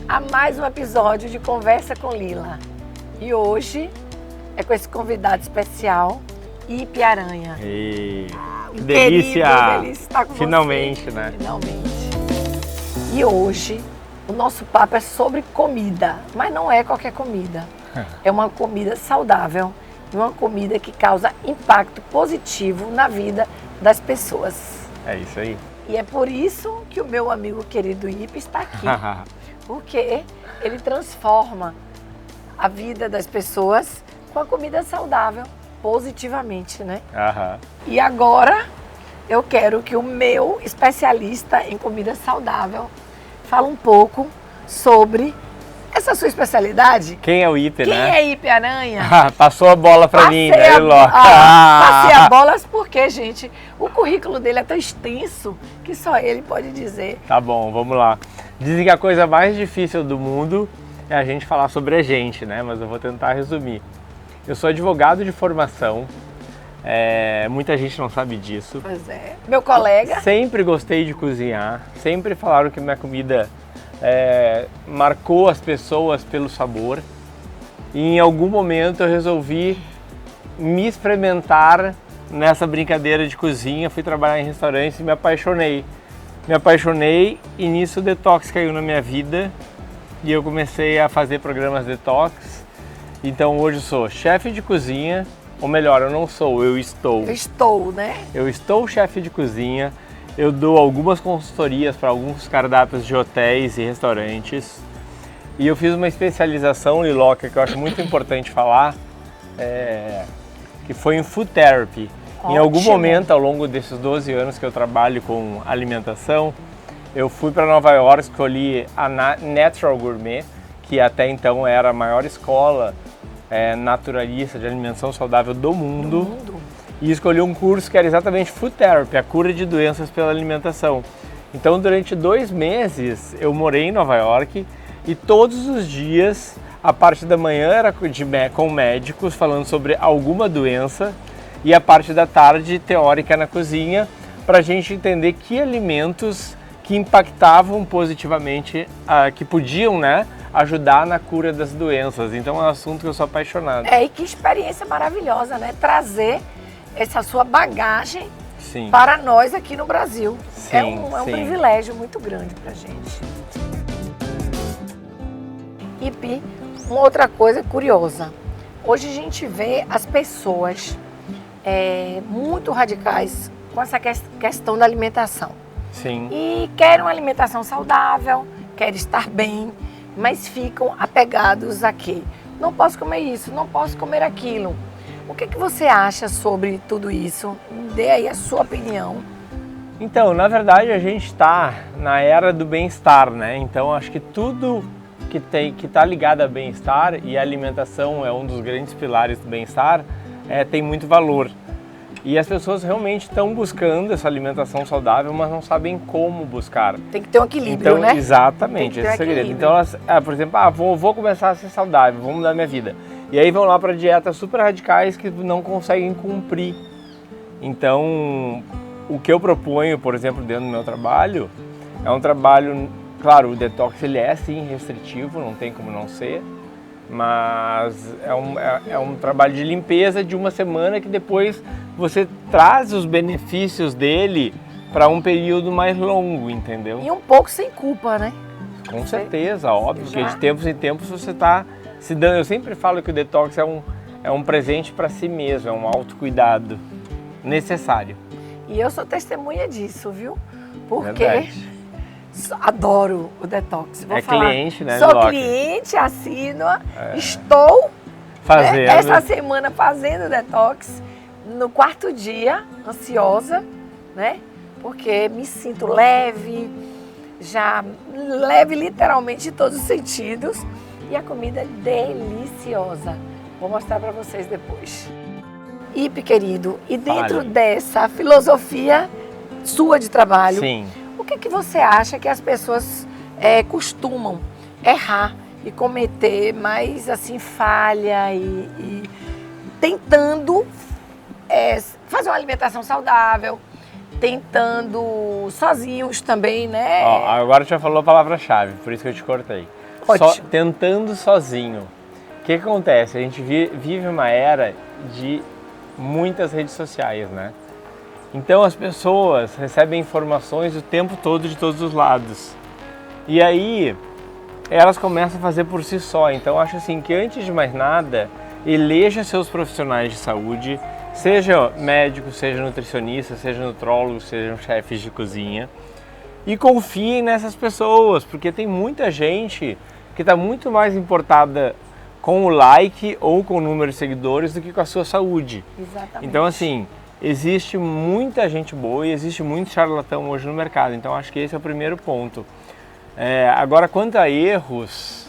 a mais um episódio de Conversa com Lila. E hoje é com esse convidado especial, Ipe Aranha. Que Delícia! delícia! Estar com Finalmente, você. né? Finalmente. E hoje o nosso papo é sobre comida, mas não é qualquer comida. É uma comida saudável, uma comida que causa impacto positivo na vida das pessoas. É isso aí. E é por isso que o meu amigo querido Ipe está aqui. Porque ele transforma a vida das pessoas com a comida saudável positivamente, né? E agora eu quero que o meu especialista em comida saudável fale um pouco sobre essa sua especialidade. Quem é o Ipe, né? Quem é Ipe Aranha? Passou a bola pra mim, né, Ló? Passei a bola porque, gente, o currículo dele é tão extenso que só ele pode dizer. Tá bom, vamos lá. Dizem que a coisa mais difícil do mundo é a gente falar sobre a gente, né? Mas eu vou tentar resumir. Eu sou advogado de formação, muita gente não sabe disso. Pois é. Meu colega. Sempre gostei de cozinhar, sempre falaram que minha comida marcou as pessoas pelo sabor. E em algum momento eu resolvi me experimentar nessa brincadeira de cozinha, fui trabalhar em restaurantes e me apaixonei. Me apaixonei e nisso o detox caiu na minha vida e eu comecei a fazer programas detox. Então hoje eu sou chefe de cozinha, ou melhor, eu não sou, eu estou. Eu estou, né? Eu estou chefe de cozinha, eu dou algumas consultorias para alguns cardápios de hotéis e restaurantes. E eu fiz uma especialização, Liloca, que eu acho muito importante falar, que foi em Food Therapy. Em algum momento, ao longo desses 12 anos que eu trabalho com alimentação, eu fui para Nova York, escolhi a Natural Gourmet, que até então era a maior escola naturalista de alimentação saudável do mundo. E escolhi um curso que era exatamente Food Therapy, a cura de doenças pela alimentação. Então, durante 2 meses, eu morei em Nova York e todos os dias, a parte da manhã era com médicos falando sobre alguma doença e a parte da tarde teórica na cozinha para a gente entender que alimentos que impactavam positivamente, que podiam, né, ajudar na cura das doenças. Então é um assunto que eu sou apaixonado. E que experiência maravilhosa, né? Trazer essa sua bagagem Sim. para nós aqui no Brasil. Sim, é um privilégio muito grande pra gente. Ipe, uma outra coisa curiosa. Hoje a gente vê as pessoas muito radicais com essa questão da alimentação. Sim. E querem uma alimentação saudável, querem estar bem, mas ficam apegados a quê? Não posso comer isso, não posso comer aquilo. O que você acha sobre tudo isso? Dê aí a sua opinião. Então, na verdade, a gente está na era do bem-estar, né? Então, acho que tudo que está ligado a bem-estar, e a alimentação é um dos grandes pilares do bem-estar, tem muito valor. E as pessoas realmente estão buscando essa alimentação saudável, mas não sabem como buscar. Tem que ter um equilíbrio, então, né? Exatamente, esse é o segredo. Então, elas, por exemplo, vou começar a ser saudável, vou mudar minha vida. E aí vão lá para dietas super radicais que não conseguem cumprir. Então, o que eu proponho, por exemplo, dentro do meu trabalho, é um trabalho, claro, o detox ele é sim restritivo, não tem como não ser, mas é um trabalho de limpeza de uma semana que depois você traz os benefícios dele para um período mais longo, entendeu? E um pouco sem culpa, né? Com certeza, óbvio, porque de tempos em tempos você está se dando. Eu sempre falo que o detox é um presente para si mesmo, é um autocuidado necessário. E eu sou testemunha disso, viu? Porque Verdade. Adoro o detox. Vou falar. Cliente, né? Sou cliente, assídua, estou fazendo. Essa semana fazendo detox, no 4º dia, ansiosa, né? Porque me sinto leve, já leve literalmente em todos os sentidos. E a comida é deliciosa. Vou mostrar para vocês depois. Ipe, querido, e dentro dessa filosofia sua de trabalho, sim, o que você acha que as pessoas costumam errar e cometer mais assim falha e tentando fazer uma alimentação saudável, tentando sozinhos também, né? Ó, agora já falou a palavra-chave, por isso que eu te cortei. Ótimo. tentando sozinho. O que acontece? A gente vive uma era de muitas redes sociais, né? Então as pessoas recebem informações o tempo todo de todos os lados. E aí elas começam a fazer por si só. Então acho assim que antes de mais nada, eleja seus profissionais de saúde, seja médico, seja nutricionista, seja nutrólogo, sejam chefes de cozinha, e confie nessas pessoas, porque tem muita gente que está muito mais importada com o like ou com o número de seguidores do que com a sua saúde. Exatamente. Então assim, existe muita gente boa e existe muito charlatão hoje no mercado, então acho que esse é o primeiro ponto. Agora, quanto a erros,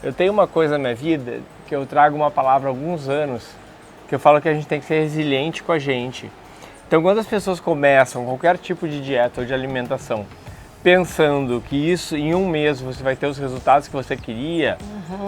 eu tenho uma coisa na minha vida que eu trago uma palavra há alguns anos, que eu falo que a gente tem que ser resiliente com a gente. Então, quando as pessoas começam qualquer tipo de dieta ou de alimentação, pensando que isso em um mês você vai ter os resultados que você queria,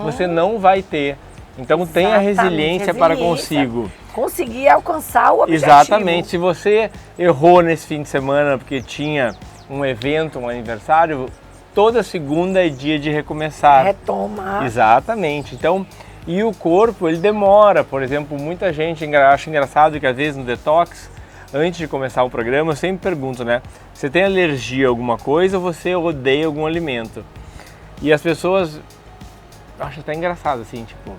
você não vai ter. Então, tenha resiliência para consigo. Conseguir alcançar o objetivo. Exatamente. Se você errou nesse fim de semana porque tinha um evento, um aniversário, toda segunda é dia de recomeçar. Retomar. Exatamente. Então, e o corpo, ele demora. Por exemplo, muita gente acha engraçado que às vezes no detox, antes de começar o programa, eu sempre pergunto, né? Você tem alergia a alguma coisa ou você odeia algum alimento? E as pessoas acham até engraçado, assim, tipo,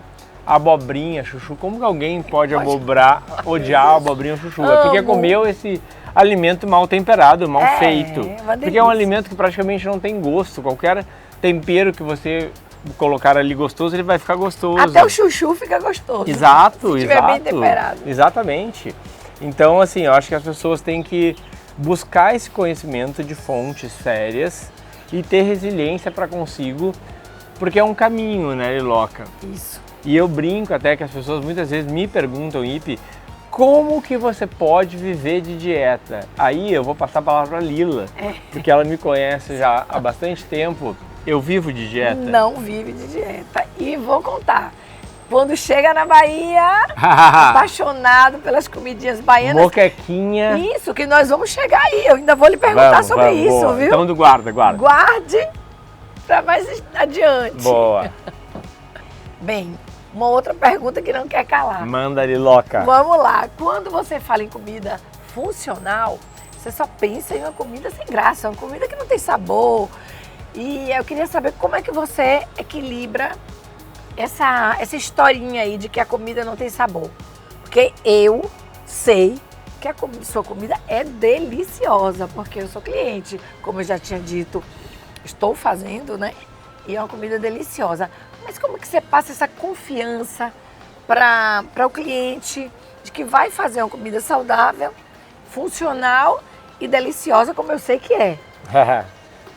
abobrinha, chuchu. Como que alguém pode odiar a abobrinha ou chuchu? É porque comeu esse alimento mal temperado, mal feito. Porque é um alimento que praticamente não tem gosto. Qualquer tempero que você colocar ali gostoso, ele vai ficar gostoso. Até o chuchu fica gostoso. Exato, se estiver bem temperado. Exatamente. Então, assim, eu acho que as pessoas têm que buscar esse conhecimento de fontes sérias e ter resiliência para consigo, porque é um caminho, né, Liloca? Isso. E eu brinco até que as pessoas muitas vezes me perguntam, Ipe, como que você pode viver de dieta? Aí eu vou passar a palavra para Lila, porque ela me conhece já há bastante tempo. Eu vivo de dieta? Não vive de dieta. E vou contar. Quando chega na Bahia, apaixonado pelas comidinhas baianas. Moquequinha. Isso, que nós vamos chegar aí. Eu ainda vou lhe perguntar sobre isso, boa. viu? Então guarda. Guarde para mais adiante. Boa. Bem, uma outra pergunta que não quer calar. Manda, Liloca. Vamos lá. Quando você fala em comida funcional, você só pensa em uma comida sem graça, uma comida que não tem sabor. E eu queria saber como é que você equilibra essa historinha aí de que a comida não tem sabor. Porque eu sei que a sua comida é deliciosa, porque eu sou cliente, como eu já tinha dito, estou fazendo, né? E é uma comida deliciosa. Mas como que você passa essa confiança para o cliente de que vai fazer uma comida saudável, funcional e deliciosa, como eu sei que é?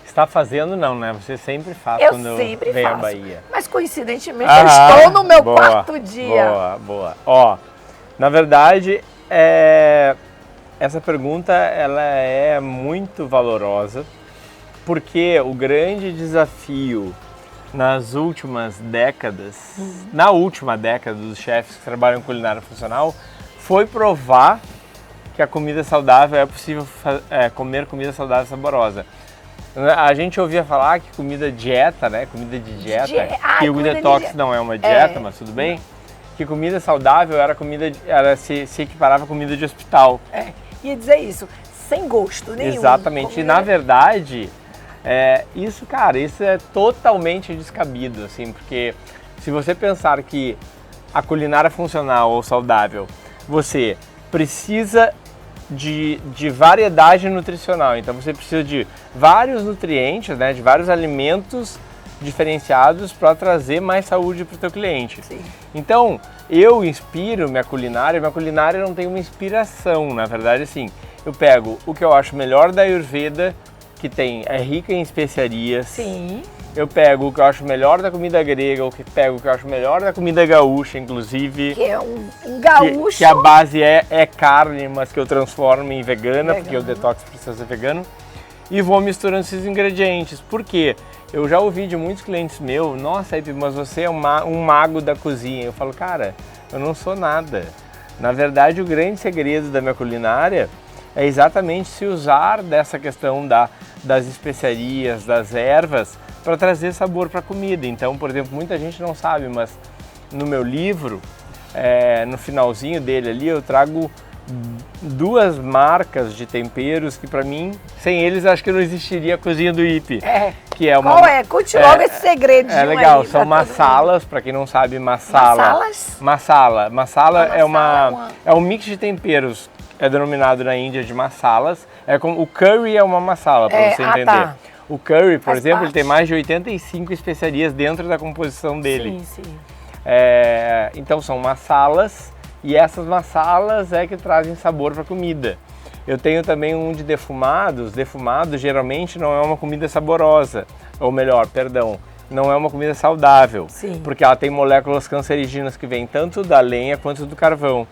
Está fazendo não, né? Você sempre faz Eu quando sempre vem faço. a Bahia. Mas coincidentemente eu estou no meu quarto dia. Boa. Ó, na verdade, essa pergunta ela é muito valorosa, porque o grande desafio nas últimas décadas, na última década dos chefes que trabalham em culinária funcional, foi provar que a comida saudável é possível comer comida saudável e saborosa. A gente ouvia falar que comida dieta, né? Comida de dieta, que o detox não é uma dieta, mas tudo bem. Que comida saudável se equiparava a comida de hospital. Ia dizer isso, sem gosto nenhum. Exatamente. E na verdade, isso é totalmente descabido, assim, porque se você pensar que a culinária funcional ou saudável, você precisa de variedade nutricional, então você precisa de vários nutrientes, né, de vários alimentos diferenciados para trazer mais saúde para o teu cliente. Sim. Então, eu inspiro minha culinária não tem uma inspiração, na verdade, assim, eu pego o que eu acho melhor da Ayurveda, que é rica em especiarias. Sim. Eu pego o que eu acho melhor da comida grega, o que eu acho melhor da comida gaúcha, inclusive. Que é um gaúcho. Que a base é carne, mas que eu transformo em vegana, porque o detox precisa ser vegano. E vou misturando esses ingredientes. Por quê? Eu já ouvi de muitos clientes meus, nossa, mas você é um mago da cozinha. Eu falo, cara, eu não sou nada. Na verdade, o grande segredo da minha culinária é exatamente se usar dessa questão da das especiarias, das ervas, para trazer sabor para a comida. Então, por exemplo, muita gente não sabe, mas no meu livro, no finalzinho dele ali, eu trago 2 marcas de temperos que para mim, sem eles, acho que não existiria a cozinha do Ipe. Que é uma, qual é? Conte logo esse segredo. É legal, são massalas, para quem não sabe, massala. Massalas? Massala é um mix de temperos, é denominado na Índia de massalas. É como o curry é uma massala, para você entender. Tá. O curry, por exemplo, ele tem mais de 85 especiarias dentro da composição dele. Sim. Então são massalas, e essas massalas é que trazem sabor para a comida. Eu tenho também um de defumados. Defumado geralmente não é uma comida saborosa, ou melhor, perdão, não é uma comida saudável. Sim. Porque ela tem moléculas cancerígenas que vêm tanto da lenha quanto do carvão.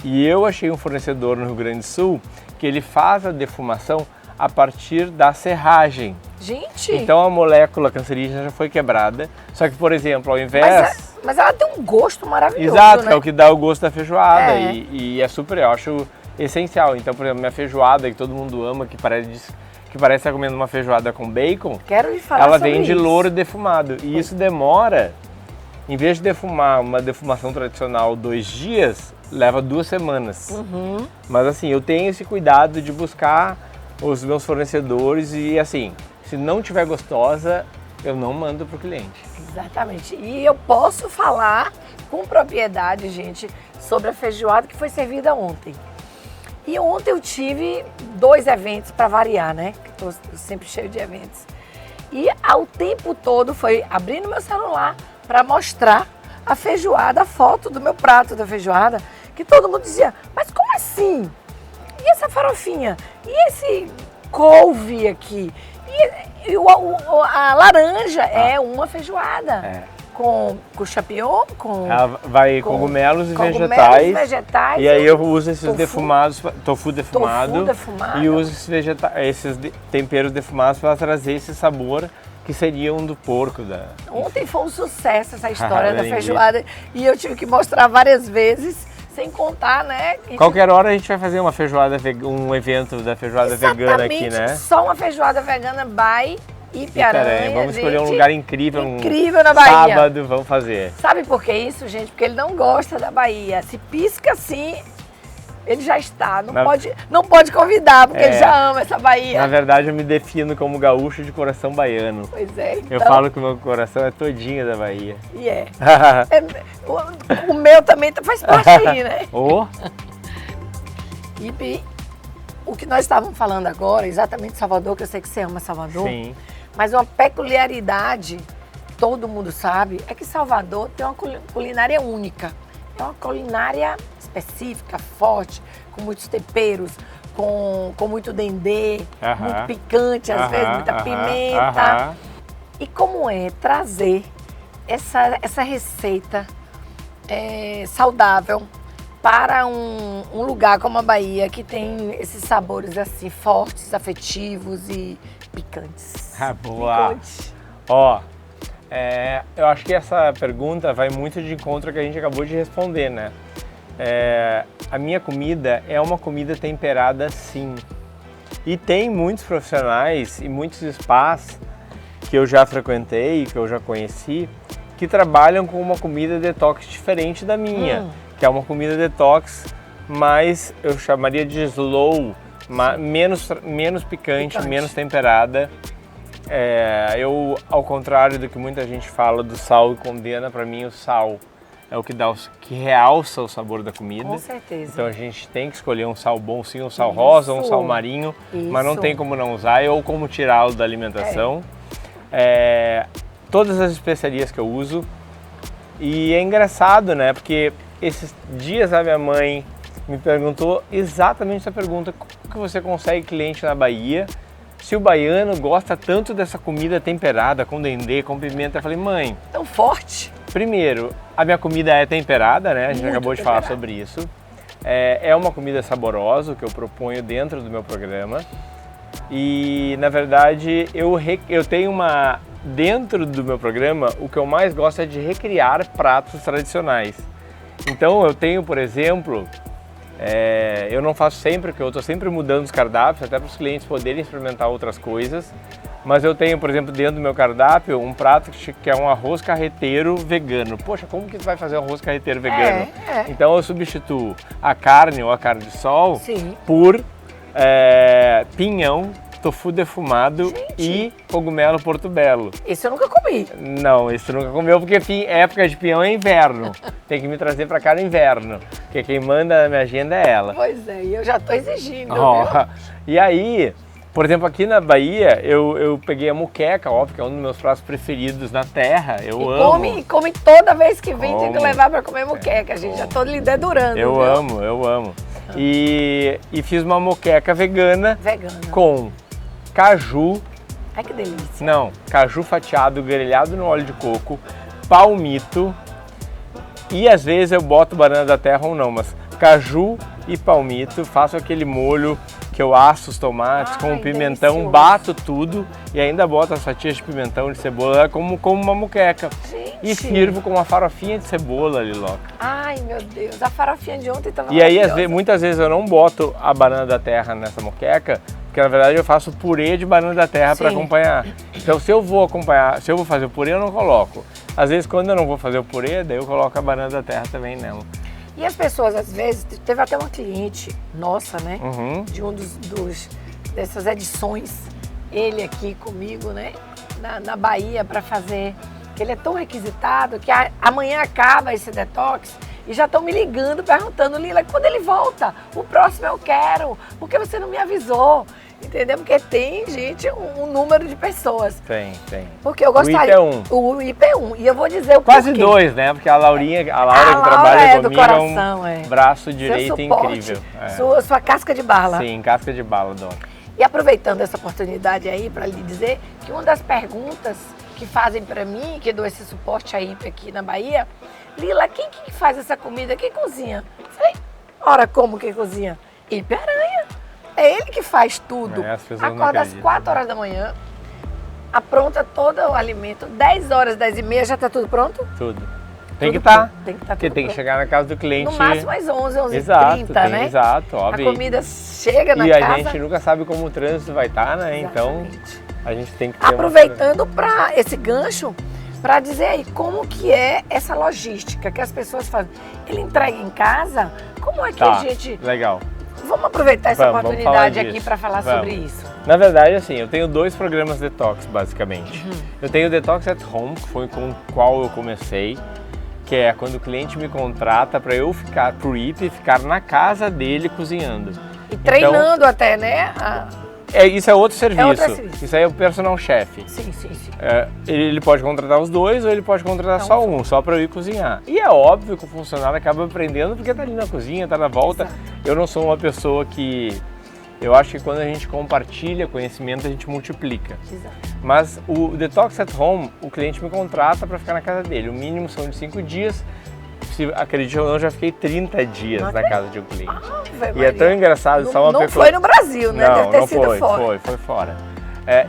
E eu achei um fornecedor no Rio Grande do Sul que ele faz a defumação a partir da serragem. Gente! Então a molécula cancerígena já foi quebrada, só que, por exemplo, ao invés... Mas ela tem um gosto maravilhoso, Exato, né? que é o que dá o gosto da feijoada e é super, eu acho essencial. Então, por exemplo, minha feijoada, que todo mundo ama, que parece estar comendo uma feijoada com bacon, quero lhe falar ela sobre vem de isso. louro defumado. E isso demora, em vez de defumar uma defumação tradicional 2 dias, leva 2 semanas. Mas assim, eu tenho esse cuidado de buscar os meus fornecedores e assim, se não tiver gostosa, eu não mando para o cliente. Exatamente. E eu posso falar com propriedade, gente, sobre a feijoada que foi servida ontem. E ontem eu tive 2 eventos para variar, né? Estou sempre cheio de eventos. E ao tempo todo foi abrindo meu celular para mostrar a feijoada, a foto do meu prato da feijoada, que todo mundo dizia, mas como assim? E essa farofinha? E esse couve aqui? E a laranja é uma feijoada. Com champignon, ela vai cogumelos e vegetais. E aí eu uso esses defumados, tofu defumado. E uso esses temperos defumados para trazer esse sabor que seria um do porco. Ontem foi um sucesso essa história da feijoada e eu tive que mostrar várias vezes, sem contar, né? Qualquer hora a gente vai fazer uma feijoada, um evento da feijoada vegana aqui, né? Só uma feijoada vegana by Ipe-Aranha. Vamos escolher um lugar incrível na Bahia. Sábado, vamos fazer. Sabe por que isso, gente? Porque ele não gosta da Bahia. Se pisca assim, ele já está. Não pode convidar, porque ele já ama essa Bahia. Na verdade, eu me defino como gaúcho de coração baiano. Pois é. Então... Eu falo que o meu coração é todinho da Bahia. E o meu também faz parte aí, né? Ipe, o que nós estávamos falando agora, exatamente Salvador, que eu sei que você ama Salvador. Sim. Mas uma peculiaridade, todo mundo sabe, é que Salvador tem uma culinária única. É uma culinária específica, forte, com muitos temperos, com muito dendê, muito picante, às vezes muita pimenta. E como é trazer essa receita saudável para um lugar como a Bahia, que tem esses sabores assim fortes, afetivos e picantes. Boa! Ó, eu acho que essa pergunta vai muito de encontro ao que a gente acabou de responder, né? A minha comida é uma comida temperada, sim. E tem muitos profissionais e muitos spas que eu já frequentei, que eu já conheci, que trabalham com uma comida detox diferente da minha, que é uma comida detox, mas eu chamaria de slow, menos picante, menos temperada. Ao contrário do que muita gente fala do sal e condena, para mim o sal é o que realça o sabor da comida. Com certeza. Então a gente tem que escolher um sal bom, sim, um sal rosa, um sal marinho, mas não tem como não usar ou como tirá-lo da alimentação. Todas as especiarias que eu uso. E é engraçado, né? Porque esses dias a minha mãe me perguntou exatamente essa pergunta: como que você consegue cliente na Bahia se o baiano gosta tanto dessa comida temperada, com dendê, com pimenta? Eu falei, mãe... Tão forte. Primeiro, a minha comida é temperada, né? A gente acabou de falar sobre isso. É uma comida saborosa, que eu proponho dentro do meu programa. E, na verdade, eu tenho uma... Dentro do meu programa, o que eu mais gosto é de recriar pratos tradicionais. Então, eu tenho, por exemplo, Eu não faço sempre, porque eu estou sempre mudando os cardápios, até para os clientes poderem experimentar outras coisas. Mas eu tenho, por exemplo, dentro do meu cardápio, um prato que é um arroz carreteiro vegano. Poxa, como que tu vai fazer um arroz carreteiro vegano? Então eu substituo a carne ou a carne de sol por pinhão, tofu defumado e cogumelo portobello. Esse eu nunca comi. Não, esse tu nunca comeu, porque época de pinhão é inverno. Tem que me trazer pra cá no inverno, porque quem manda na minha agenda é ela. Pois é, e eu já tô exigindo, E aí, por exemplo, aqui na Bahia, eu peguei a moqueca, óbvio, que é um dos meus pratos preferidos na terra. Eu amo. Come toda vez que vem, tem que levar pra comer moqueca, gente. Já tô lhe dedurando. Eu amo. E fiz uma moqueca vegana. Com caju. Ai, que delícia. Não, caju fatiado, grelhado no óleo de coco, palmito e às vezes eu boto banana da terra ou não, mas caju e palmito, faço aquele molho que eu asso os tomates com pimentão, delicioso. Bato tudo e ainda boto as fatias de pimentão, de cebola, como uma moqueca. Gente. E sirvo com uma farofinha de cebola, Liloca. Ai, meu Deus, a farofinha de ontem estava E aí, muitas vezes eu não boto a banana da terra nessa moqueca, porque na verdade eu faço purê de banana da terra para acompanhar. Então se eu vou fazer o purê, eu não coloco. Às vezes quando eu não vou fazer o purê, daí eu coloco a banana da terra também nela. E as pessoas, às vezes, teve até uma cliente nossa, né? De um dessas edições, ele aqui comigo, né? Na Bahia para fazer, que ele é tão requisitado que amanhã acaba esse detox e já estão me ligando, perguntando, Lila, quando ele volta? O próximo eu quero, por que você não me avisou? Entendeu? Porque tem, gente, um número de pessoas. Tem. Porque eu gostaria. O IP1. E eu vou dizer o Quase porquê. 2, né? Porque a Laura que trabalha comigo coração, é um braço direito incrível. Sua casca de bala. Sim, casca de bala, dona. E aproveitando essa oportunidade aí para lhe dizer que uma das perguntas que fazem para mim, que dou esse suporte a IP aqui na Bahia, Lila, quem que faz essa comida? Quem cozinha? Eu falei, ora, como que cozinha? IP Aranha. É ele que faz tudo. Acorda às 4 horas da manhã, apronta todo o alimento, 10 horas, 10 e meia, já está tudo pronto? Tudo. Tem que estar. Porque tem que chegar na casa do cliente. No máximo às 11, 11h30, né? Exato, óbvio. A comida chega na casa. E a gente nunca sabe como o trânsito vai estar, né? Exatamente. Então a gente tem que ter aproveitando para esse gancho, para dizer aí como que é essa logística que as pessoas fazem. Ele entrega em casa? Como é que a gente... Legal. Vamos aproveitar essa oportunidade aqui para falar sobre isso. Na verdade, assim, eu tenho 2 programas detox, basicamente. Eu tenho o Detox at Home, que foi com o qual eu comecei, que é quando o cliente me contrata para eu ficar pro IP, ficar na casa dele cozinhando. E treinando até, né? Isso é outro serviço. Isso aí é o personal chef. Sim. Ele pode contratar os 2 ou ele pode contratar só um, só para eu ir cozinhar. E é óbvio que o funcionário acaba aprendendo porque tá ali na cozinha, tá na volta. Exato. Eu não sou uma pessoa que... Eu acho que quando a gente compartilha conhecimento, a gente multiplica. Exato. Mas o Detox at Home, o cliente me contrata para ficar na casa dele. O mínimo são de 5 dias. Se acredite ou não, eu já fiquei 30 dias na casa de um cliente. E é tão engraçado. Não foi no Brasil, né? Deve ter sido fora. Foi fora.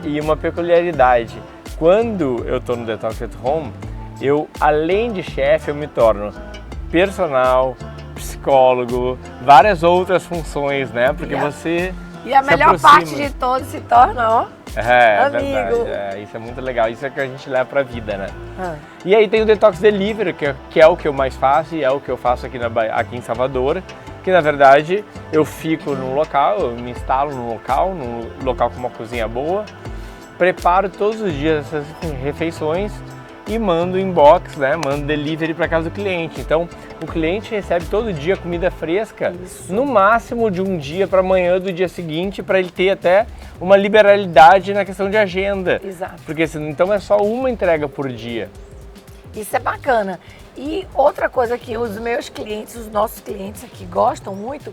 E uma peculiaridade, quando eu estou no Detox at Home, eu, além de chefe, eu me torno personal, psicólogo, várias outras funções, né? Porque você E a melhor parte de todos se torna, ó, amigo. Verdade. Isso é muito legal, isso é que a gente leva pra vida, né? E aí tem o Detox Delivery, que é o que eu mais faço e é o que eu faço aqui em Salvador, que na verdade eu fico num local, eu me instalo num local com uma cozinha boa, preparo todos os dias essas refeições e mando inbox, né? Mando delivery para casa do cliente. Então, o cliente recebe todo dia comida fresca, no máximo de um dia para amanhã do dia seguinte, para ele ter até uma liberalidade na questão de agenda. Exato. Porque então é só uma entrega por dia. Isso é bacana. E outra coisa que os meus clientes, os nossos clientes aqui gostam muito,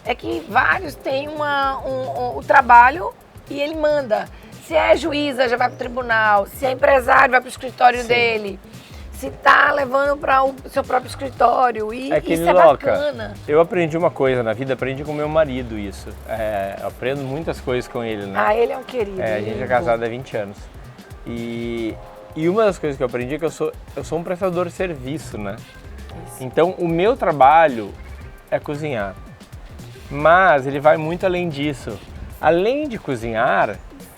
é que vários têm o trabalho e ele manda. Se é juíza, já vai para o tribunal. Se é empresário, vai para o escritório dele. Se tá levando para o seu próprio escritório. E isso é bacana. Eu aprendi uma coisa na vida, aprendi com meu marido isso. Eu aprendo muitas coisas com ele, né? Ele é um querido. A gente é casado há 20 anos. E uma das coisas que eu aprendi é que eu sou um prestador de serviço, né? Isso. Então, o meu trabalho é cozinhar. Mas ele vai muito além disso. Além de cozinhar,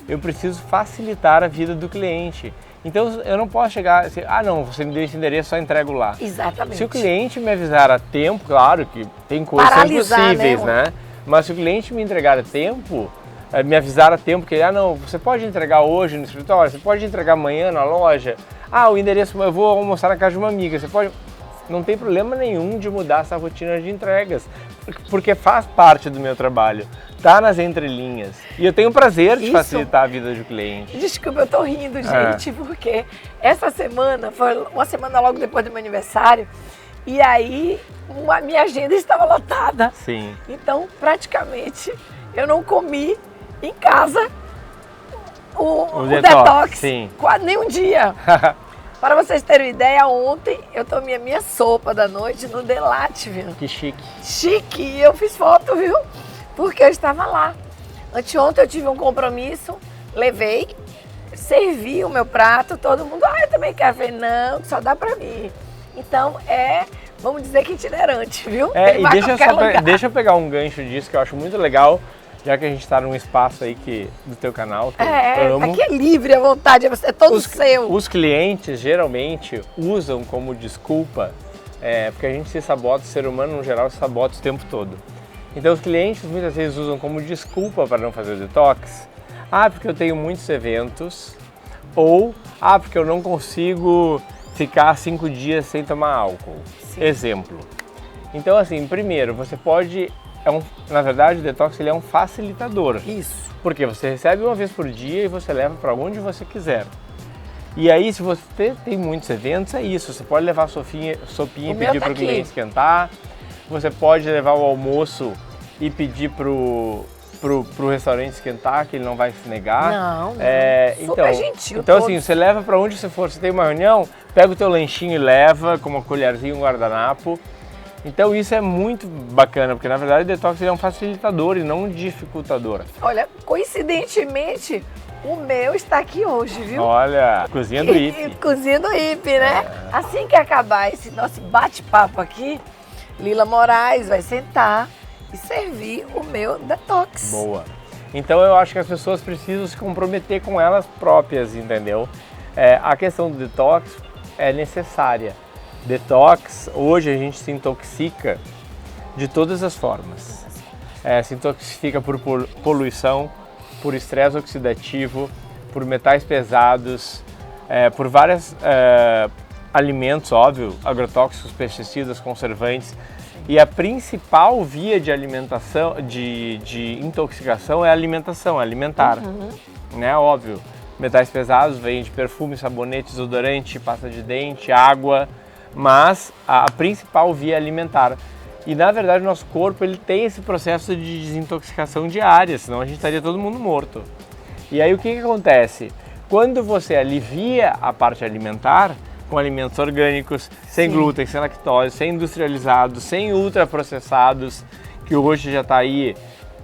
eu preciso facilitar a vida do cliente. Então eu não posso chegar assim, não, você me deu esse endereço, só entrego lá. Exatamente. Se o cliente me avisar a tempo, claro que tem coisas impossíveis, né? Mas se o cliente me entregar a tempo, me avisar a tempo que, não, você pode entregar hoje no escritório, você pode entregar amanhã na loja. O endereço, eu vou almoçar na casa de uma amiga, você pode... Não tem problema nenhum de mudar essa rotina de entregas, porque faz parte do meu trabalho, tá nas entrelinhas. E eu tenho o prazer de facilitar a vida do cliente. Desculpa, eu tô rindo, gente, porque essa semana foi uma semana logo depois do meu aniversário, e aí a minha agenda estava lotada. Sim. Então, praticamente, eu não comi em casa o detox, quase nem um dia. Para vocês terem uma ideia, ontem eu tomei a minha sopa da noite no Delate, viu? Que chique. Chique! E eu fiz foto, viu? Porque eu estava lá. Anteontem eu tive um compromisso, levei, servi o meu prato, todo mundo, eu também quero. Eu falei, não, só dá pra mim. Então vamos dizer que itinerante, viu? E deixa eu pegar um gancho disso que eu acho muito legal. Já que a gente está num espaço aí do teu canal, que eu amo. Aqui é livre à vontade, é todo seu. Os clientes geralmente usam como desculpa, porque a gente se sabota, o ser humano no geral se sabota o tempo todo. Então os clientes muitas vezes usam como desculpa para não fazer o detox, porque eu tenho muitos eventos, ou porque eu não consigo ficar 5 dias sem tomar álcool. Sim. Exemplo. Então assim, primeiro, você pode... na verdade, o detox ele é um facilitador. Isso. Porque você recebe uma vez por dia e você leva para onde você quiser. E aí, se você tem muitos eventos, é isso. Você pode levar a sopinha e pedir para o cliente esquentar. Você pode levar o almoço e pedir pro restaurante esquentar, que ele não vai se negar. Não, super gentil. Então, assim, você leva para onde você for. Você tem uma reunião, pega o teu lanchinho e leva com uma colherzinha, um guardanapo. Então isso é muito bacana, porque na verdade o detox é um facilitador e não um dificultador. Olha, coincidentemente, o meu está aqui hoje, viu? Olha, cozinha do IP. Cozinha do IP, né? Assim que acabar esse nosso bate-papo aqui, Lila Moraes vai sentar e servir o meu detox. Boa. Então eu acho que as pessoas precisam se comprometer com elas próprias, entendeu? A questão do detox é necessária. Detox, hoje a gente se intoxica de todas as formas. Se intoxica por poluição, por estresse oxidativo, por metais pesados, por vários alimentos, óbvio, agrotóxicos, pesticidas, conservantes. E a principal via de alimentação, de intoxicação é a alimentação, alimentar. Né? Óbvio, metais pesados vêm de perfume, sabonete, desodorante, pasta de dente, água. Mas a principal via é alimentar. E na verdade o nosso corpo ele tem esse processo de desintoxicação diária, senão a gente estaria todo mundo morto. E aí o que acontece? Quando você alivia a parte alimentar, com alimentos orgânicos, sem glúten, sem lactose, sem industrializados, sem ultraprocessados, que hoje já está aí,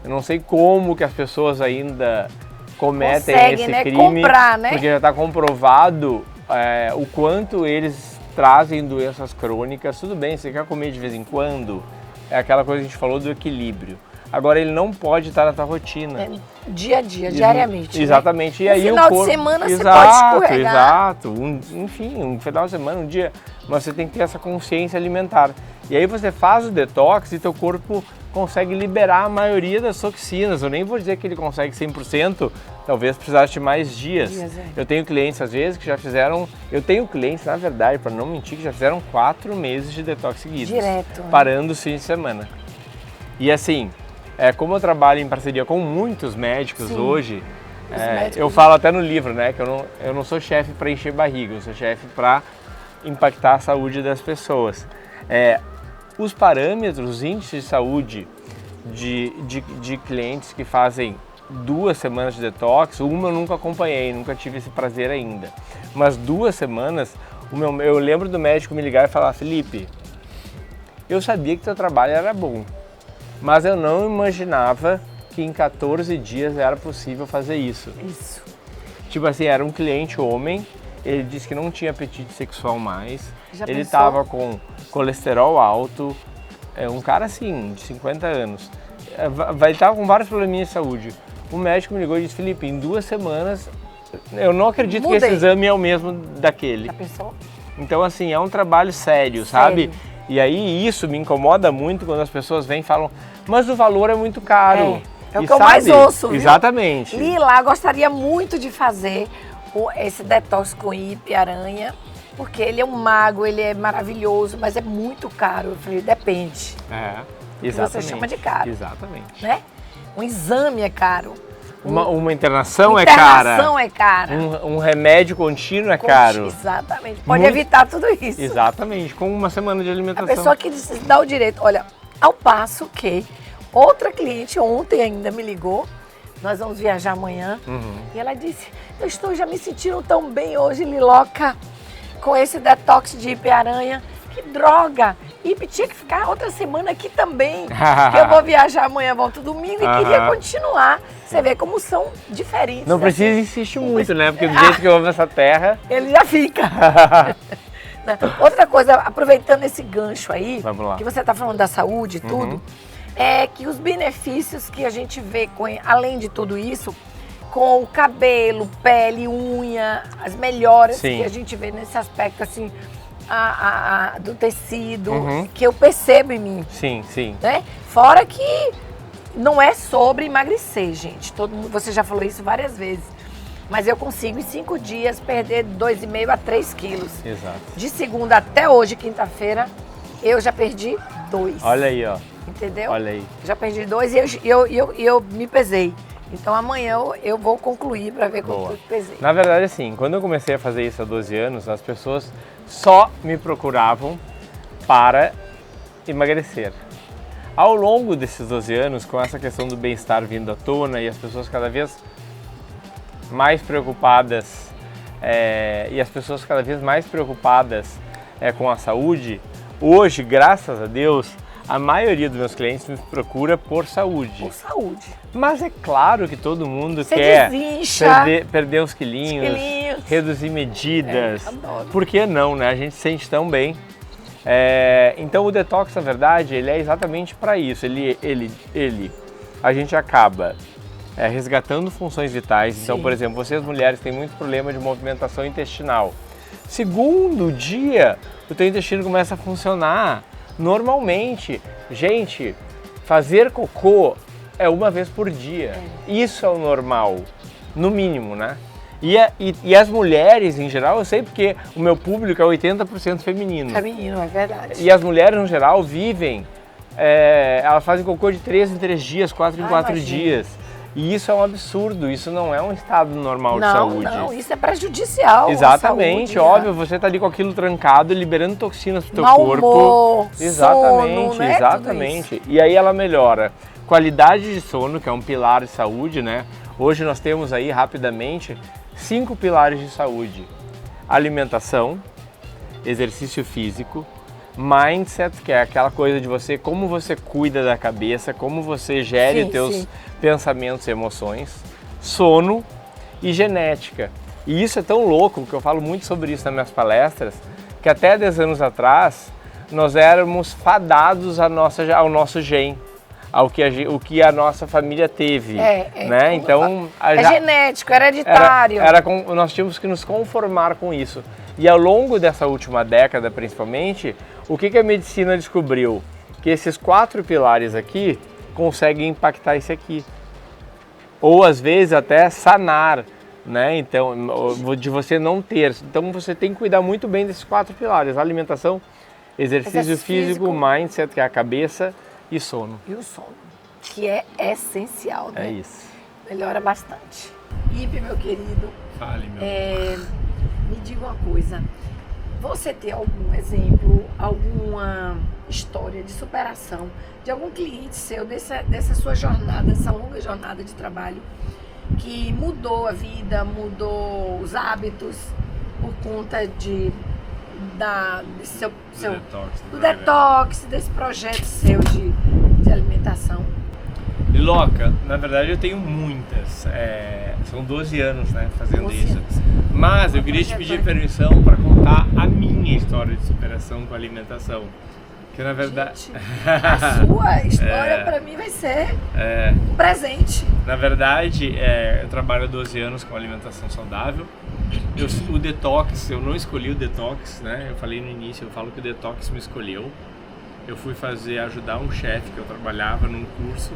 eu não sei como que as pessoas ainda cometem esse crime, comprar, né? Porque já está comprovado o quanto eles trazem doenças crônicas. Tudo bem, você quer comer de vez em quando, é aquela coisa que a gente falou do equilíbrio. Agora ele não pode estar na tua rotina. Dia a dia, diariamente. Exatamente. Né? E aí final de semana você pode escorregar. Exato. Enfim, um final de semana, um dia. Mas você tem que ter essa consciência alimentar. E aí você faz o detox e teu corpo consegue liberar a maioria das toxinas. Eu nem vou dizer que ele consegue 100%, talvez precisasse de mais dias. Eu tenho clientes, às vezes, que já fizeram... Eu tenho clientes, na verdade, para não mentir, que já fizeram 4 meses de detox seguidos. Direto. Parando os fins de semana. E assim, como eu trabalho em parceria com muitos médicos hoje, eu falo até no livro, né, que eu não sou chefe para encher barriga, eu sou chefe para impactar a saúde das pessoas. Os parâmetros, os índices de saúde de clientes que fazem 2 semanas de detox, uma eu nunca acompanhei, nunca tive esse prazer ainda. Mas 2 semanas, eu lembro do médico me ligar e falar: Felipe, eu sabia que teu trabalho era bom, mas eu não imaginava que em 14 dias era possível fazer isso. Isso. Tipo assim, era um cliente homem, ele disse que não tinha apetite sexual mais, Já ele pensou? estava com colesterol alto, é um cara assim, de 50 anos, vai estar com vários probleminhas de saúde. O médico me ligou e disse, Felipe, em 2 semanas, eu não acredito que esse exame é o mesmo daquele. Já pensou? Então, assim, é um trabalho sério, sabe? E aí isso me incomoda muito quando as pessoas vêm e falam, mas o valor é muito caro. É o que eu mais ouço, viu? Exatamente. Lila gostaria muito de fazer esse detox com Ipe-Aranha, porque ele é um mago, ele é maravilhoso, mas é muito caro. Eu falei, depende. Exatamente. Você chama de caro. Exatamente. Né? Um exame é caro. Uma internação é cara. Internação é cara. Um remédio contínuo é caro. Exatamente. Pode evitar tudo isso. Exatamente. Com uma semana de alimentação. A pessoa que dá o direito. Olha, ao passo que outra cliente ontem ainda me ligou. Nós vamos viajar amanhã. E ela disse, eu estou já me sentindo tão bem hoje, Liloca, com esse detox de Ipe-Aranha. Que droga! Ipe tinha que ficar outra semana aqui também. Que eu vou viajar amanhã, volto domingo e queria continuar. Você vê como são diferentes. Não precisa insistir muito, né? Porque do jeito que eu amo essa terra... Ele já fica. Outra coisa, aproveitando esse gancho aí, que você está falando da saúde e tudo, é que os benefícios que a gente vê, além de tudo isso, com o cabelo, pele, unha, as melhoras que a gente vê nesse aspecto assim, do tecido, que eu percebo em mim. Sim. Né? Fora que não é sobre emagrecer, gente. Todo mundo, você já falou isso várias vezes. Mas eu consigo em 5 dias perder 2,5 a 3 quilos. Exato. De segunda até hoje, quinta-feira, eu já perdi 2. Olha aí, ó. Entendeu? Olha aí. Já perdi 2 e eu me pesei. Então amanhã eu vou concluir para ver quanto eu pesei. Na verdade, assim, quando eu comecei a fazer isso há 12 anos, as pessoas só me procuravam para emagrecer. Ao longo desses 12 anos, com essa questão do bem-estar vindo à tona e as pessoas cada vez mais preocupadas com a saúde, hoje, graças a Deus, a maioria dos meus clientes me procura por saúde. Por saúde. Mas é claro que todo mundo quer perder os quilinhos, reduzir medidas. Adoro. Por que não, né? A gente se sente tão bem. Então o detox, na verdade, ele é exatamente para isso. A gente acaba resgatando funções vitais. Então, por exemplo, vocês mulheres têm muito problema de movimentação intestinal. Segundo dia, o teu intestino começa a funcionar normalmente. Gente, fazer cocô é uma vez por dia. Isso é o normal, no mínimo, né? E as mulheres, em geral, eu sei porque o meu público é 80% feminino. Feminino, é verdade. E as mulheres, no geral, vivem, elas fazem cocô de 3 em 3 dias, 4 em 4 dias. E isso é um absurdo, isso não é um estado normal de saúde. Não, isso é prejudicial. Exatamente, saúde, óbvio, você tá ali com aquilo trancado, liberando toxinas pro teu mau corpo. humor, Exatamente, sono, né? exatamente. E aí ela melhora qualidade de sono, que é um pilar de saúde, né? Hoje nós temos aí, rapidamente, 5 pilares de saúde: alimentação, exercício físico, mindset, que é aquela coisa de você, como você cuida da cabeça, como você gere teus pensamentos e emoções, sono e genética. E isso é tão louco, que eu falo muito sobre isso nas minhas palestras, que até 10 anos atrás nós éramos fadados ao nosso gene, o que a nossa família teve, né? Então genético, hereditário. Nós tínhamos que nos conformar com isso. E ao longo dessa última década, principalmente, o que a medicina descobriu? Que esses 4 pilares aqui conseguem impactar esse aqui. Ou às vezes até sanar, né? Então, de você não ter. Então você tem que cuidar muito bem desses 4 pilares: alimentação, exercício físico, mindset, que é a cabeça, e sono. E o sono, que é essencial, né? É isso. Melhora bastante. Ipe, meu querido, fale, meu me diga uma coisa. Você tem algum exemplo, alguma história de superação de algum cliente seu, dessa sua jornada, dessa longa jornada de trabalho, que mudou a vida, mudou os hábitos por conta do detox, desse projeto seu de alimentação? Liloca, na verdade eu tenho muitas, são 12 anos, né, fazendo isso. Mas eu queria te pedir permissão para contar a minha história de superação com a alimentação. Que na verdade... Gente, a sua história pra mim vai ser um presente. Na verdade, eu trabalho há 12 anos com alimentação saudável. O detox, eu não escolhi o detox, né? Eu falei no início, eu falo que o detox me escolheu. Eu fui ajudar um chefe que eu trabalhava num curso,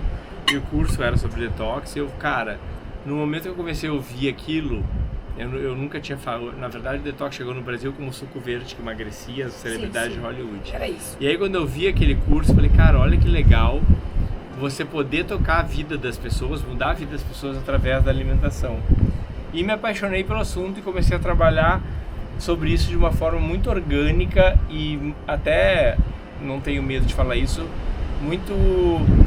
e o curso era sobre detox, e cara, no momento que eu comecei a ouvir aquilo, eu nunca tinha falado. Na verdade, o detox chegou no Brasil como suco verde que emagrecia, as celebridades de Hollywood. Era isso. E aí quando eu vi aquele curso, eu falei, cara, olha que legal você poder tocar a vida das pessoas, mudar a vida das pessoas através da alimentação. E me apaixonei pelo assunto e comecei a trabalhar sobre isso de uma forma muito orgânica e até, não tenho medo de falar isso, muito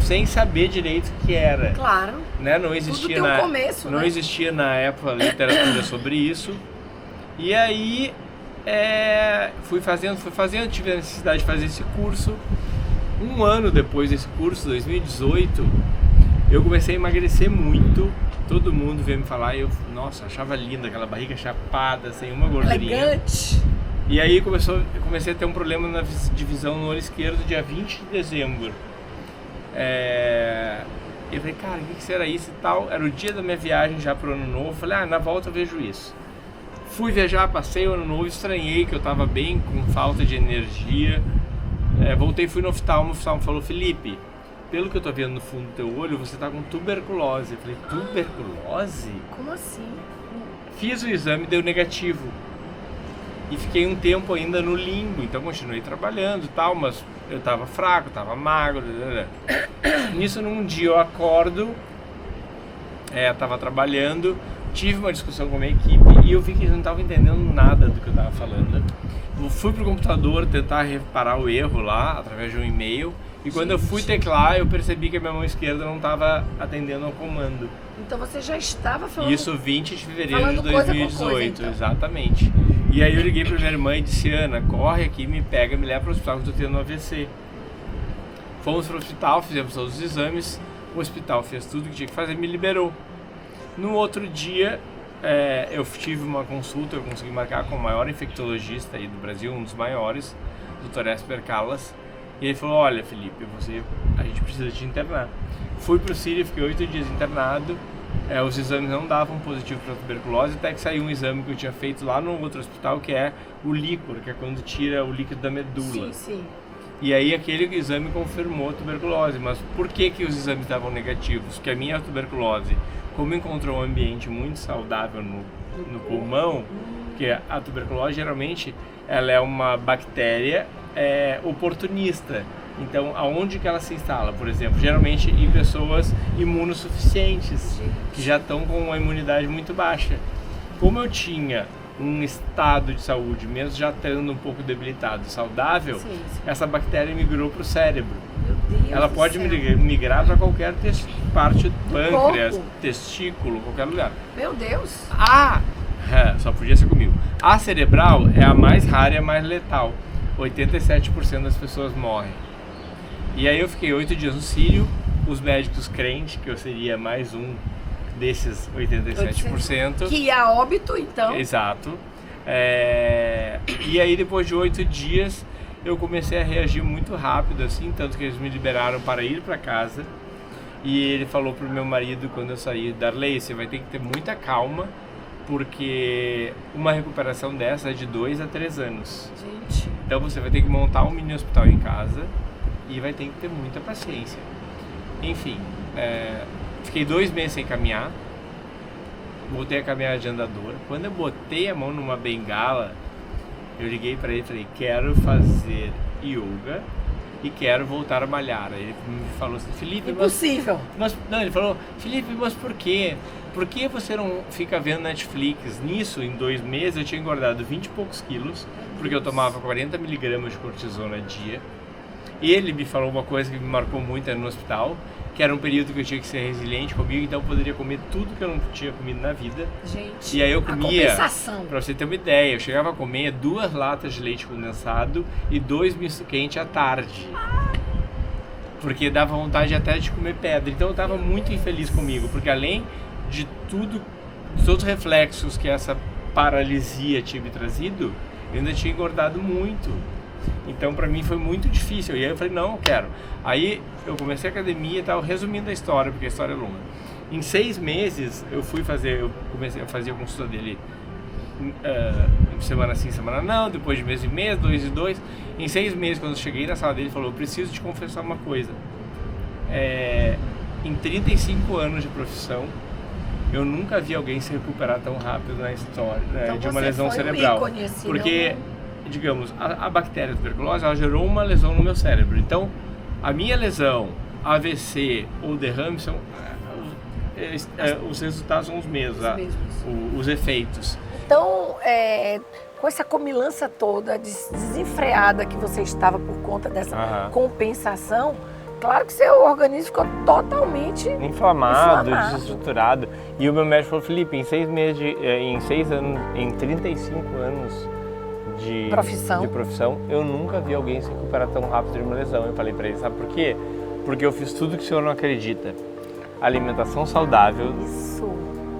sem saber direito o que era. Claro. Né? Não existia tudo tem um começo, não né? existia na época literatura sobre isso. E aí fui fazendo, tive a necessidade de fazer esse curso. Um ano depois desse curso, 2018, eu comecei a emagrecer muito. Todo mundo veio me falar e eu, nossa, achava linda aquela barriga chapada, sem uma gordurinha. Elegante. E aí eu comecei a ter um problema na divisão no olho esquerdo, dia 20 de dezembro. Eu falei, cara, o que será isso e tal? Era o dia da minha viagem já pro ano novo. Falei, na volta eu vejo isso. Fui viajar, passei o ano novo, estranhei que eu tava bem com falta de energia. Voltei, fui no oftalmo, o oftalmo falou, Felipe, pelo que eu tô vendo no fundo do teu olho, você tá com tuberculose. Eu falei, tuberculose? Como assim? Fiz o exame, deu negativo. E fiquei um tempo ainda no limbo, então continuei trabalhando e tal, mas eu tava fraco, tava magro. Nisso, num dia eu acordo, tava trabalhando, tive uma discussão com a minha equipe e eu vi que eles não estavam entendendo nada do que eu tava falando. Eu fui pro computador tentar reparar o erro lá, através de um e-mail, e quando eu fui teclar, eu percebi que a minha mão esquerda não estava atendendo ao comando. Então você já estava falando... Isso 20 de fevereiro de coisa 2018, com coisa, então. Exatamente. E aí eu liguei pra minha irmã e disse, Ana, corre aqui, me pega, me leva pro hospital que eu tô tendo um AVC. Fomos pro hospital, fizemos todos os exames, o hospital fez tudo que tinha que fazer e me liberou. No outro dia, eu tive uma consulta, eu consegui marcar com o maior infectologista aí do Brasil, um dos maiores, o Dr. Esper Callas. E ele falou, olha Felipe, a gente precisa te internar. Fui pro Sírio, fiquei 8 dias internado, os exames não davam positivo para tuberculose, até que saiu um exame que eu tinha feito lá no outro hospital, que é o líquor, que é quando tira o líquido da medula. Sim, sim. E aí aquele exame confirmou a tuberculose, mas por que os exames estavam negativos? Porque a minha tuberculose, como encontrou um ambiente muito saudável no pulmão, porque a tuberculose geralmente ela é uma bactéria oportunista. Então, aonde que ela se instala? Por exemplo, geralmente em pessoas imunossuficientes, que já estão com uma imunidade muito baixa. Como eu tinha um estado de saúde, mesmo já estando um pouco debilitado, saudável, Sim. essa bactéria migrou para o cérebro. Meu Deus Ela do pode céu. migrar para qualquer parte do pâncreas, corpo. testículo, qualquer lugar. Meu Deus. Só podia ser comigo. A cerebral é a mais rara e a mais letal. 87% das pessoas morrem. E aí eu fiquei 8 dias no Sírio, os médicos crentes que eu seria mais um desses 87%. Que ia a óbito, então. Exato. E aí depois de 8 dias eu comecei a reagir muito rápido, assim, tanto que eles me liberaram para ir para casa. E ele falou pro meu marido quando eu saí, Darley, você vai ter que ter muita calma, porque uma recuperação dessa é de 2 a 3 anos. Gente. Então você vai ter que montar um mini hospital em casa e vai ter que ter muita paciência. Enfim, fiquei 2 meses sem caminhar, voltei a caminhar de andador. Quando eu botei a mão numa bengala, eu liguei para ele e falei, quero fazer yoga e quero voltar a malhar. Aí ele me falou assim, Felipe, Impossível. Não, ele falou, Felipe, mas por quê? Por que você não fica vendo Netflix? Nisso, em 2 meses, eu tinha engordado 20 e poucos quilos, porque eu tomava 40 miligramas de cortisona a dia. Ele me falou uma coisa que me marcou muito no hospital, que era um período que eu tinha que ser resiliente comigo, então eu poderia comer tudo que eu não tinha comido na vida. Gente, E aí eu comia, compensação. pra você ter uma ideia, eu chegava a comer 2 latas de leite condensado e 2 misto quente à tarde. Porque dava vontade até de comer pedra. Então eu tava muito infeliz comigo, porque além de tudo, de todos os reflexos que essa paralisia tinha me trazido, eu ainda tinha engordado muito. Então para mim foi muito difícil. E aí eu falei, não, eu quero. Aí eu comecei a academia e tal, resumindo a história, porque a história é longa. Em 6 meses eu comecei a fazer a consulta dele semana sim, semana não, depois de mês e mês, 2 e 2. Em 6 meses, quando eu cheguei na sala dele, ele falou, eu preciso te confessar uma coisa. Em 35 anos de profissão, eu nunca vi alguém se recuperar tão rápido na história, né, Então de uma lesão foi um cerebral. ícone, assim, Porque, digamos, a bactéria tuberculose, ela gerou uma lesão no meu cérebro. Então, a minha lesão, AVC ou derrame, os resultados são os mesmos, os efeitos. Então, com essa comilança toda desenfreada que você estava por conta dessa compensação, claro que seu organismo ficou totalmente inflamado, desestruturado. E o meu médico falou, Felipe, em 6 meses, em 35 anos de profissão, eu nunca vi alguém se recuperar tão rápido de uma lesão. Eu falei para ele, sabe por quê? Porque eu fiz tudo que o senhor não acredita. Alimentação saudável,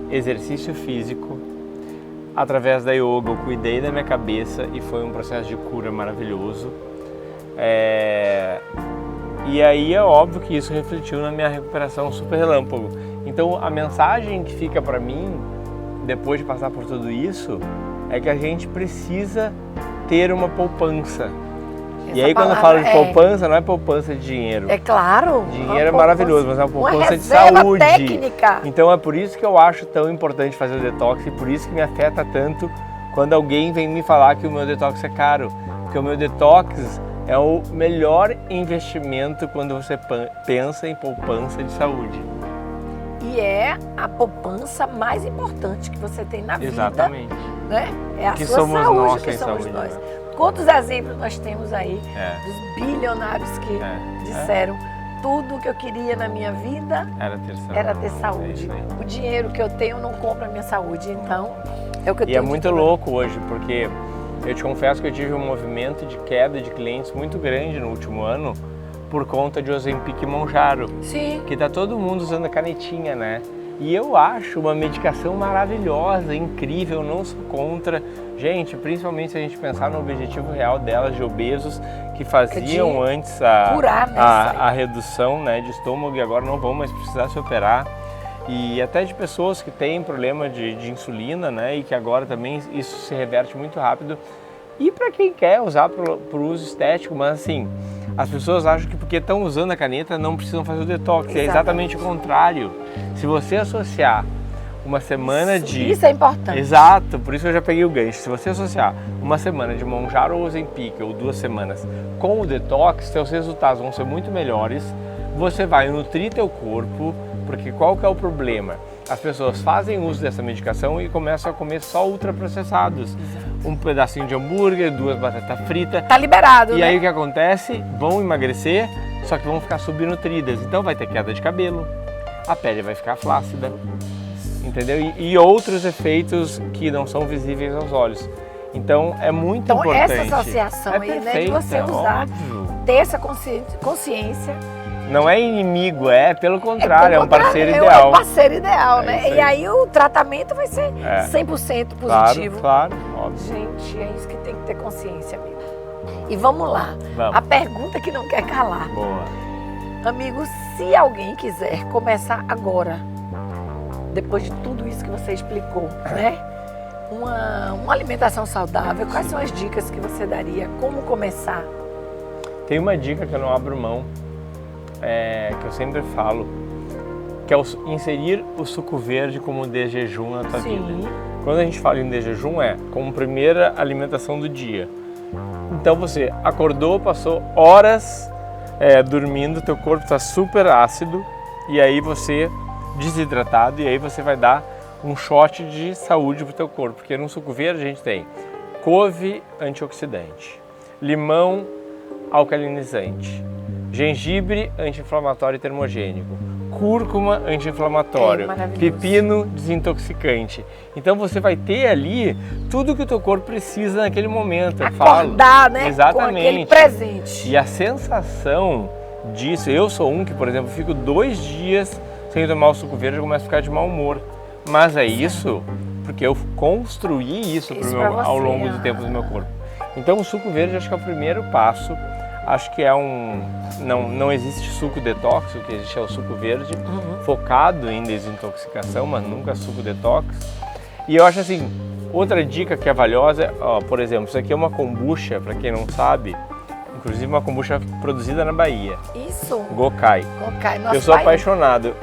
exercício físico, através da yoga eu cuidei da minha cabeça e foi um processo de cura maravilhoso. E aí é óbvio que isso refletiu na minha recuperação super relâmpago. Então a mensagem que fica para mim, depois de passar por tudo isso, é que a gente precisa ter uma poupança. E aí quando eu falo de poupança, não é poupança de dinheiro. É claro. Dinheiro é maravilhoso, mas é uma poupança de saúde. Técnica. Então é por isso que eu acho tão importante fazer o detox e por isso que me afeta tanto quando alguém vem me falar que o meu detox é caro. Porque o meu detox é o melhor investimento quando você pensa em poupança de saúde. E é a poupança mais importante que você tem na vida. Exatamente. Né? É a sua saúde que somos nós. Quantos exemplos nós temos aí dos bilionários que disseram tudo que eu queria na minha vida era ter saúde. O dinheiro que eu tenho não compra a minha saúde, então é o que eu tenho. E é muito louco hoje, porque eu te confesso que eu tive um movimento de queda de clientes muito grande no último ano por conta de Ozempic e Mounjaro. Sim. Que tá todo mundo usando a canetinha, né? E eu acho uma medicação maravilhosa, incrível, não sou contra. Gente, principalmente se a gente pensar no objetivo real delas, de obesos que faziam antes a redução, né, de estômago e agora não vão mais precisar se operar. E até de pessoas que têm problema de insulina, né, e que agora também isso se reverte muito rápido. E para quem quer usar para o uso estético, mas assim, as pessoas acham que porque estão usando a caneta não precisam fazer o detox. É exatamente o contrário. Se você associar uma semana Isso é importante. Exato, por isso eu já peguei o gancho. Se você associar uma semana de Mounjaro ou Ozempic, ou 2 semanas, com o detox, seus resultados vão ser muito melhores. Você vai nutrir teu corpo, porque qual que é o problema? As pessoas fazem uso dessa medicação e começam a comer só ultraprocessados. Um pedacinho de hambúrguer, 2 batatas fritas. Tá liberado, E aí o que acontece? Vão emagrecer, só que vão ficar subnutridas. Então vai ter queda de cabelo, a pele vai ficar flácida, entendeu? E outros efeitos que não são visíveis aos olhos. Então é muito importante. Essa associação aí, né, de você usar, ter essa consciência. Não é inimigo, pelo contrário, é um parceiro ideal. É um parceiro ideal, né? E aí o tratamento vai ser 100% positivo. Claro, óbvio. Gente, é isso que tem que ter consciência, amigo. E vamos lá. Vamos. A pergunta que não quer calar. Boa. Amigo, se alguém quiser começar agora, depois de tudo isso que você explicou, né? Uma alimentação saudável, quais são as dicas que você daria? Como começar? Tem uma dica que eu não abro mão, que eu sempre falo, que é inserir o suco verde como de jejum na tua vida. Quando a gente fala em de jejum, como primeira alimentação do dia. Então você acordou, passou horas dormindo, teu corpo está super ácido, e aí você desidratado, e aí você vai dar um shot de saúde para o teu corpo, porque no suco verde a gente tem couve antioxidante, limão alcalinizante, gengibre anti-inflamatório e termogênico, cúrcuma anti-inflamatório, pepino desintoxicante. Então você vai ter ali tudo que o teu corpo precisa naquele momento. Acordar, né? Exatamente. Com aquele presente. E a sensação disso, eu sou um que, por exemplo, fico 2 dias sem tomar o suco verde e começo a ficar de mau humor. Mas é isso porque eu construí isso ao longo do tempo do meu corpo. Então o suco verde acho que é o primeiro passo. Acho que não existe suco detox, o que existe é o suco verde, focado em desintoxicação, mas nunca suco detox. E eu acho assim, outra dica que é valiosa, por exemplo, isso aqui é uma kombucha, para quem não sabe, inclusive uma kombucha produzida na Bahia. Isso. Gokai. Nossa, eu sou apaixonado.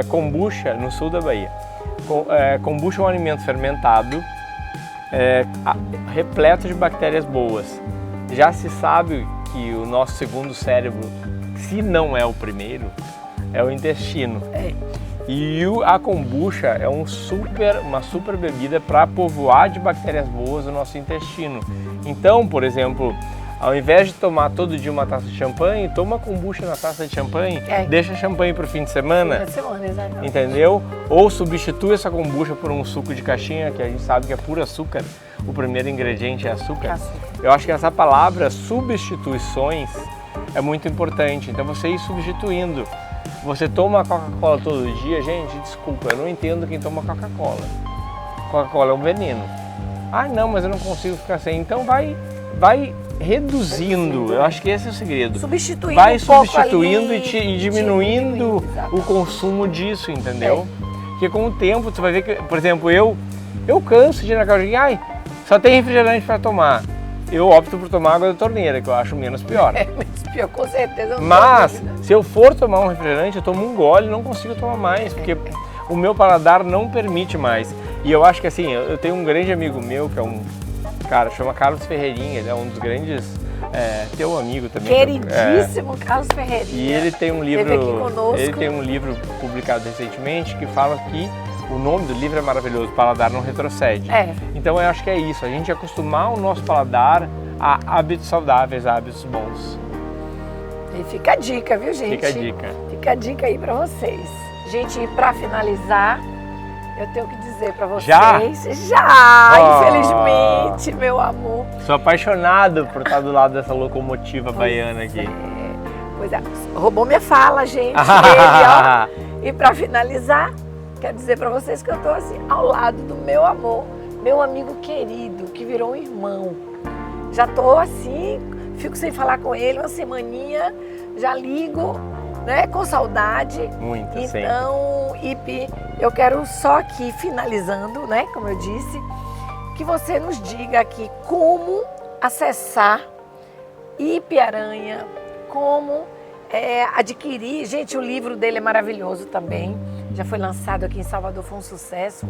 Kombucha no sul da Bahia. Kombucha é um alimento fermentado, repleto de bactérias boas. Já se sabe que o nosso segundo cérebro, se não é o primeiro, é o intestino. E a kombucha é uma super bebida para povoar de bactérias boas o nosso intestino. Então, por exemplo, ao invés de tomar todo dia uma taça de champanhe, toma kombucha na taça de champanhe, deixa champanhe para o fim de semana. Exatamente. Entendeu? Ou substitui essa kombucha por um suco de caixinha, que a gente sabe que é puro açúcar. O primeiro ingrediente é açúcar. Eu acho que essa palavra substituições é muito importante. Então você ir substituindo. Você toma Coca-Cola todo dia, gente, desculpa, eu não entendo quem toma Coca-Cola. Coca-Cola é um veneno. Ah, não, mas eu não consigo ficar sem. Então vai reduzindo. Eu acho que esse é o segredo. Vai substituindo e diminuindo o consumo disso, entendeu? Porque com o tempo tu vai ver que, por exemplo, eu canso de ir na casa de só tem refrigerante para tomar. Eu opto por tomar água da torneira, que eu acho menos pior. Menos pior, com certeza. Mas, se eu for tomar um refrigerante, eu tomo um gole e não consigo tomar mais, porque o meu paladar não permite mais. E eu acho que assim, eu tenho um grande amigo meu, que é um cara, chama Carlos Ferreirinha, ele é um dos grandes, teu amigo também. Queridíssimo Carlos Ferreirinha. E ele tem um livro, esteve aqui conosco. Ele tem um livro publicado recentemente que fala que o nome do livro é maravilhoso, Paladar Não Retrocede. Então eu acho que é isso, a gente acostumar o nosso paladar a hábitos saudáveis, a hábitos bons. E fica a dica, viu, gente? Fica a dica. Fica a dica aí pra vocês. Gente, e pra finalizar, eu tenho que dizer pra vocês... Infelizmente, meu amor. Sou apaixonado por estar do lado dessa locomotiva baiana aqui. Pois é, roubou minha fala, gente. Ele, E pra finalizar, quero dizer pra vocês que eu tô assim, ao lado do meu amor, meu amigo querido, que virou um irmão. Já tô assim, fico sem falar com ele uma semaninha, já ligo, né, com saudade. Muito, então, Ipe, eu quero só aqui, finalizando, né, como eu disse, que você nos diga aqui como acessar Ipe Aranha, como adquirir. Gente, o livro dele é maravilhoso também, já foi lançado aqui em Salvador, foi um sucesso,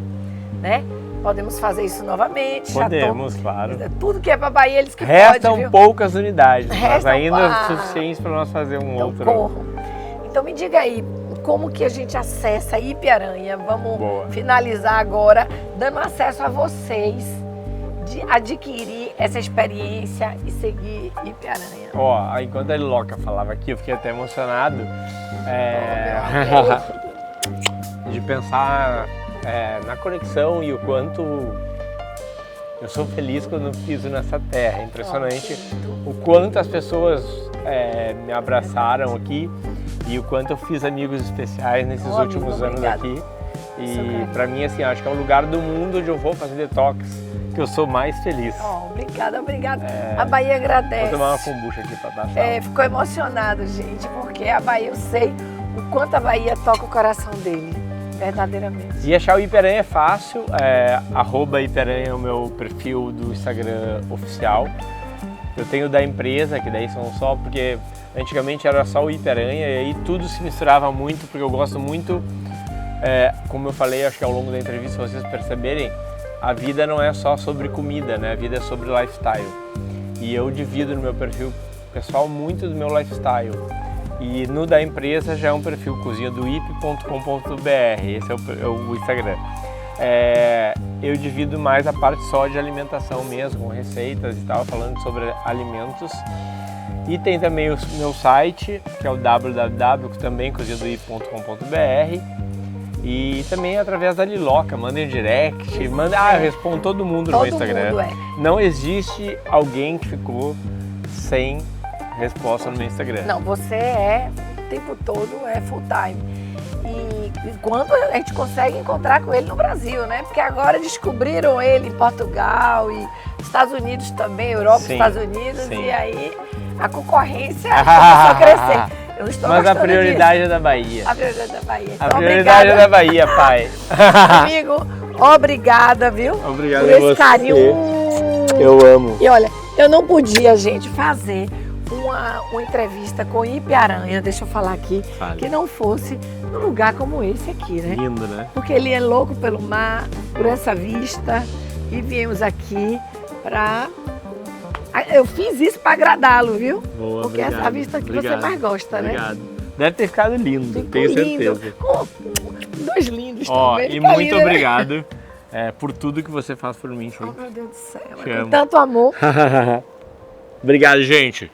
né? Podemos fazer isso novamente. Podemos, claro. Tudo que é para Bahia, eles que Restam podem, poucas unidades, mas ainda é suficiente para nós fazer outro. Corram. Então me diga aí, como que a gente acessa Ipe Aranha? Vamos finalizar agora, dando acesso a vocês de adquirir essa experiência e seguir Ipe Aranha. Enquanto a Liloca falava aqui, eu fiquei até emocionado de pensar na conexão e o quanto eu sou feliz quando piso nessa terra. É impressionante o quanto as pessoas me abraçaram aqui e o quanto eu fiz amigos especiais nesses últimos anos aqui. E para mim, assim, acho que é um lugar do mundo onde eu vou fazer detox que eu sou mais feliz. Obrigada. A Bahia agradece. Vou tomar uma kombucha aqui para dar ficou emocionado, gente, porque a Bahia, eu sei o quanto a Bahia toca o coração dele, verdadeiramente. E achar o Ipe Aranha é fácil, @Ipe Aranha é o meu perfil do Instagram oficial. Eu tenho da empresa, que daí são só, porque antigamente era só o Ipe Aranha e aí tudo se misturava muito, porque eu gosto muito, como eu falei, acho que ao longo da entrevista vocês perceberem, a vida não é só sobre comida, né? A vida é sobre lifestyle. E eu divido no meu perfil pessoal muito do meu lifestyle. E no da empresa já é um perfil cozinhadoipe.com.br, esse é o Instagram. Eu divido mais a parte só de alimentação mesmo, com receitas e tal, falando sobre alimentos. E tem também o meu site, que é o www.cozinhadoipe.com.br. E também através da Liloca, mandem direct, eu respondo todo mundo no meu Instagram. Não existe alguém que ficou sem resposta no meu Instagram. Não, você o tempo todo full time. E quando a gente consegue encontrar com ele no Brasil, né? Porque agora descobriram ele em Portugal e Estados Unidos também, Europa, Sim, Estados Unidos, sim. e aí a concorrência começou a crescer. Eu estou Mas a gostando prioridade disso. é da Bahia. A prioridade da Bahia. A Então, prioridade é da Bahia, pai. amigo, obrigada, viu? Obrigado por a esse você. carinho. Eu amo. E olha, eu não podia, gente, fazer uma entrevista com Ipe Aranha, deixa eu falar aqui, Fale. que não fosse num lugar como esse aqui, né? Lindo, né? Porque ele é louco pelo mar, por essa vista, e viemos aqui para... Eu fiz isso para agradá-lo, viu? Boa, Porque obrigado. essa vista que Obrigado. você mais gosta, Obrigado. né? Deve ter ficado lindo, Ficou tenho lindo. certeza. Com dois lindos Ó, também. e Fica muito lindo, né? obrigado por tudo que você faz por mim, Oh, Chu. meu Deus do céu. Te É com amo. tanto amor. Obrigado, gente.